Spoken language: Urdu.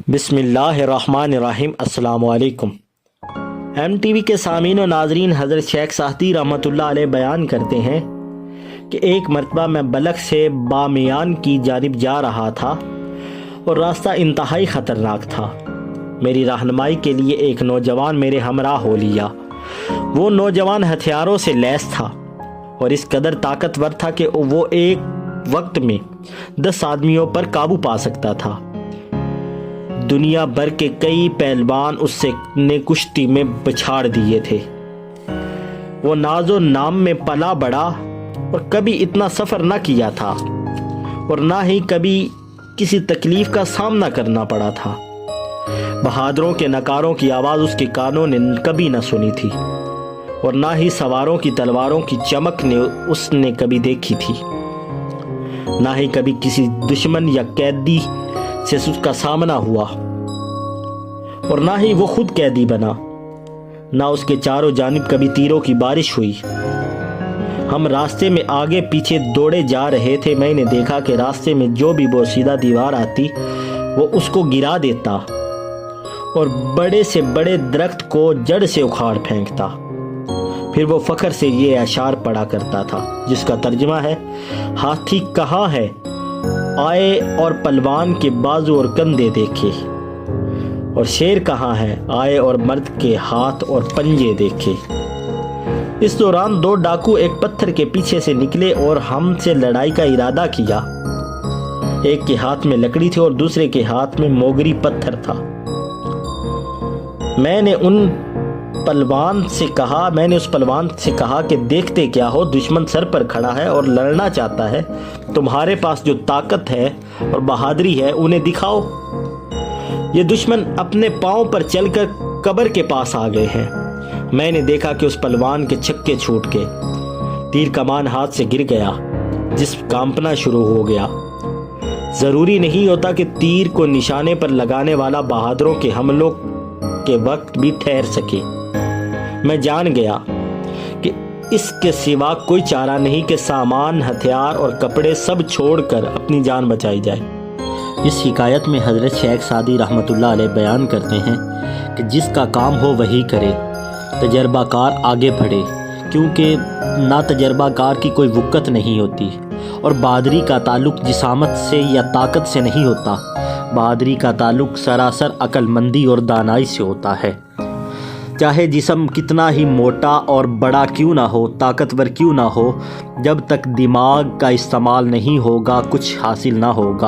بسم اللہ الرحمن الرحیم۔ السلام علیکم۔ ایم ٹی وی کے سامعین و ناظرین، حضرت شیخ سعدی رحمۃ اللہ علیہ بیان کرتے ہیں کہ ایک مرتبہ میں بلخ سے بامیان کی جانب جا رہا تھا اور راستہ انتہائی خطرناک تھا۔ میری رہنمائی کے لیے ایک نوجوان میرے ہمراہ ہو لیا۔ وہ نوجوان ہتھیاروں سے لیس تھا اور اس قدر طاقتور تھا کہ وہ ایک وقت میں 10 آدمیوں پر قابو پا سکتا تھا۔ دنیا بھر کے کئی پہلوان اس سے نے کشتی میں بچھاڑ دیے تھے۔ وہ ناز و نام میں پلا بڑا اور کبھی اتنا سفر نہ کیا تھا اور نہ ہی کبھی کسی تکلیف کا سامنا کرنا پڑا تھا۔ بہادروں کے نکاروں کی آواز اس کے کانوں نے کبھی نہ سنی تھی اور نہ ہی سواروں کی تلواروں کی چمک نے اس نے کبھی دیکھی تھی۔ نہ ہی کبھی کسی دشمن یا قیدی سے اس کا سامنا ہوا اور نہ ہی وہ خود قیدی بنا۔ نہ اس کے چاروں جانب کبھی تیروں کی بارش ہوئی۔ ہم راستے میں آگے پیچھے دوڑے جا رہے تھے۔ میں نے دیکھا کہ راستے میں جو بھی بوسیدہ دیوار آتی وہ اس کو گرا دیتا اور بڑے سے بڑے درخت کو جڑ سے اکھاڑ پھینکتا۔ پھر وہ فخر سے یہ اشعار پڑھا کرتا تھا جس کا ترجمہ ہے: ہاتھی کہاں ہے آئے اور پلوان کے بازو اور کندھے دیکھے، اور شیر کہاں ہے آئے اور مرد کے ہاتھ اور پنجے دیکھے۔ اس دوران 2 ڈاکو ایک پتھر کے پیچھے سے نکلے اور ہم سے لڑائی کا ارادہ کیا۔ ایک کے ہاتھ میں لکڑی تھی اور دوسرے کے ہاتھ میں موگری پتھر تھا۔ میں نے اس پلوان سے کہا کہ دیکھتے کیا ہو، دشمن سر پر کھڑا ہے اور لڑنا چاہتا ہے۔ تمہارے پاس جو طاقت ہے اور بہادری ہے انہیں دکھاؤ۔ یہ دشمن اپنے پاؤں پر چل کر قبر کے پاس آ گئے ہیں۔ میں نے دیکھا کہ اس پلوان کے چھکے چھوٹ گئے، تیر کمان ہاتھ سے گر گیا، جسم کانپنا شروع ہو گیا۔ ضروری نہیں ہوتا کہ تیر کو نشانے پر لگانے والا بہادروں کے حملوں کے وقت بھی ٹھہر سکے۔ میں جان گیا کہ اس کے سوا کوئی چارہ نہیں کہ سامان، ہتھیار اور کپڑے سب چھوڑ کر اپنی جان بچائی جائے۔ اس حکایت میں حضرت شیخ سعدی رحمۃ اللہ علیہ بیان کرتے ہیں کہ جس کا کام ہو وہی کرے، تجربہ کار آگے بڑھے، کیونکہ نا تجربہ کار کی کوئی وقت نہیں ہوتی، اور بہادری کا تعلق جسامت سے یا طاقت سے نہیں ہوتا۔ بہادری کا تعلق سراسر عقل مندی اور دانائی سے ہوتا ہے۔ چاہے جسم کتنا ہی موٹا اور بڑا کیوں نہ ہو، طاقتور کیوں نہ ہو، جب تک دماغ کا استعمال نہیں ہوگا کچھ حاصل نہ ہوگا۔